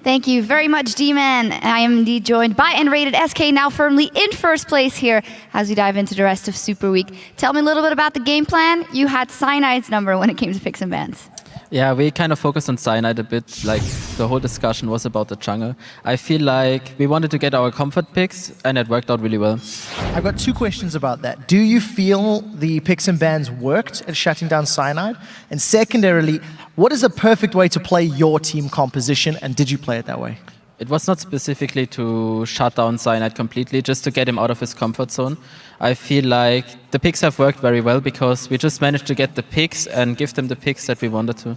Thank you very much, D-Man. I am indeed joined by N-rated SK, now firmly in first place here as we dive into the rest of Super Week. Tell me a little bit about the game plan. You had Cyanide's number when it came to picks and bans. Yeah, we kind of focused on Cyanide a bit, like the whole discussion was about the jungle. I feel like we wanted to get our comfort picks and it worked out really well. I've got two questions about that. Do you feel the picks and bans worked at shutting down Cyanide? And secondarily, what is a perfect way to play your team composition, and did you play it that way? It was not specifically to shut down Cyanide completely, just to get him out of his comfort zone. I feel like the picks have worked very well because we just managed to get the picks and give them the picks that we wanted to.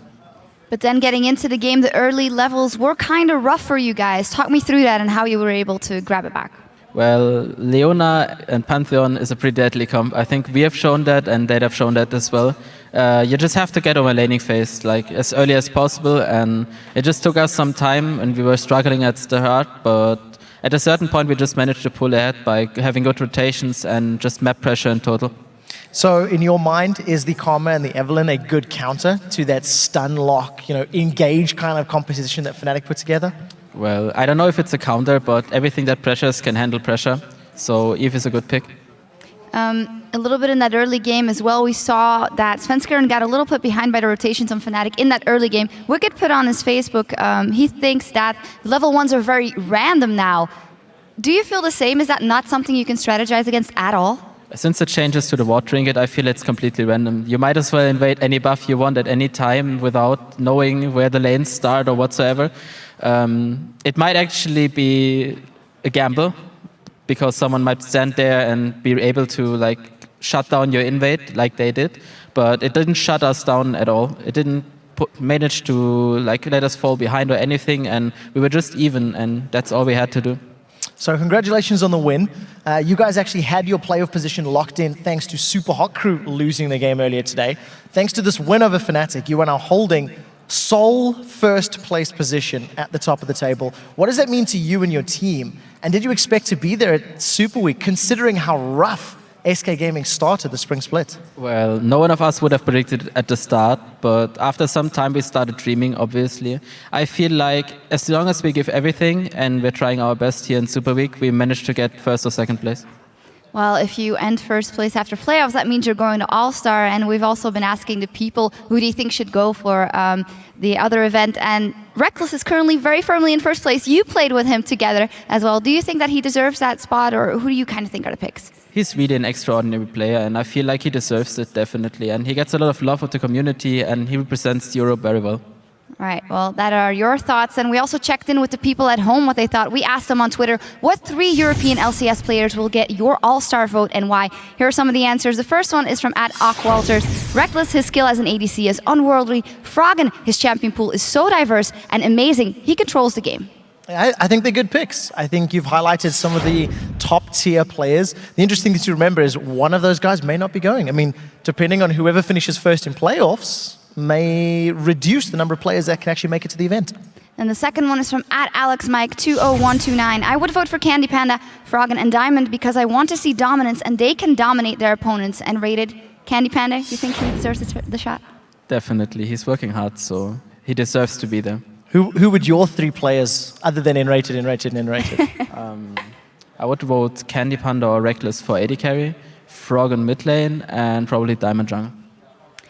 But then getting into the game, the early levels were kind of rough for you guys. Talk me through that and how you were able to grab it back. Well, Leona and Pantheon is a pretty deadly comp. I think we have shown that and they have shown that as well. You just have to get over laning phase like as early as possible, and it just took us some time and we were struggling at the start, but at a certain point we just managed to pull ahead by having good rotations and just map pressure in total. So in your mind, is the Karma and the Evelyn a good counter to that stun lock, engage kind of composition that Fnatic put together? Well, I don't know if it's a counter, but everything that pressures can handle pressure. So Eve is a good pick. A little bit in that early game as well, we saw that Svenskeren got a little bit behind by the rotations on Fnatic in that early game. Wicked put on his Facebook, he thinks that level 1s are very random now. Do you feel the same? Is that not something you can strategize against at all? Since it changes to the Water Trinket, I feel it's completely random. You might as well invade any buff you want at any time without knowing where the lanes start or whatsoever. It might actually be a gamble, because someone might stand there and be able to shut down your invade like they did, but it didn't shut us down at all. It didn't manage to let us fall behind or anything, and we were just even, and that's all we had to do. So congratulations on the win. You guys actually had your playoff position locked in thanks to Super Hot Crew losing the game earlier today. Thanks to this win over Fnatic, you are now holding sole first place position at the top of the table. What does that mean to you and your team? And did you expect to be there at Super Week, considering how rough SK Gaming started the spring split? Well, no one of us would have predicted it at the start, but after some time we started dreaming, obviously. I feel like as long as we give everything and we're trying our best here in Super Week, we managed to get first or second place. Well, if you end first place after playoffs, that means you're going to All-Star, and we've also been asking the people who do you think should go for the other event, and Reckless is currently very firmly in first place. You played with him together as well. Do you think that he deserves that spot, or who do you kind of think are the picks? He's really an extraordinary player, and I feel like he deserves it, definitely. And he gets a lot of love of the community, and he represents Europe very well. All right, well, that are your thoughts. And we also checked in with the people at home, what they thought. We asked them on Twitter, what 3 European LCS players will get your all-star vote and why? Here are some of the answers. The first one is from @Aqualters. Reckless, his skill as an ADC is unworldly. Froggen, his champion pool is so diverse and amazing. He controls the game. I think they're good picks. I think you've highlighted some of the top tier players. The interesting thing to remember is one of those guys may not be going. I mean, depending on whoever finishes first in playoffs, may reduce the number of players that can actually make it to the event. And the second one is from @AlexMike20129. I would vote for Candy Panda, Froggen, and Diamond because I want to see dominance and they can dominate their opponents. And rated Candy Panda, you think he deserves the shot? Definitely. He's working hard, so he deserves to be there. Who would your 3 players, other than N-rated, N-rated, and N-rated? I would vote Candy Panda or Reckless for AD carry, Froggen mid lane, and probably Diamond jungle.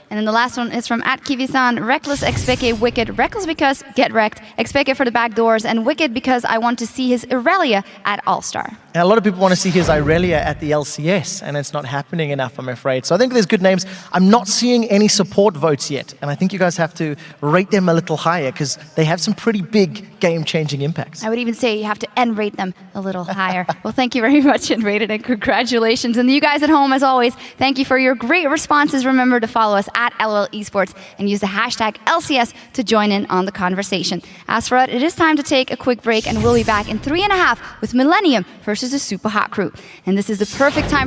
And then the last one is from @Kivisan, Reckless, Xpeke, Wicked. Reckless because get wrecked, Xpeke for the back doors, and Wicked because I want to see his Irelia at All-Star. And a lot of people want to see his Irelia at the LCS, and it's not happening enough, I'm afraid. So I think there's good names. I'm not seeing any support votes yet, and I think you guys have to rate them a little higher because they have some pretty big game-changing impacts. I would even say you have to N-rate them a little higher. Well, thank you very much, N-rated, and congratulations. And you guys at home, as always, thank you for your great responses. Remember to follow us @LOL Esports and use the hashtag LCS to join in on the conversation. As for it is time to take a quick break, and we'll be back in 3.5 with Millennium versus the Super Hot Crew. And this is the perfect time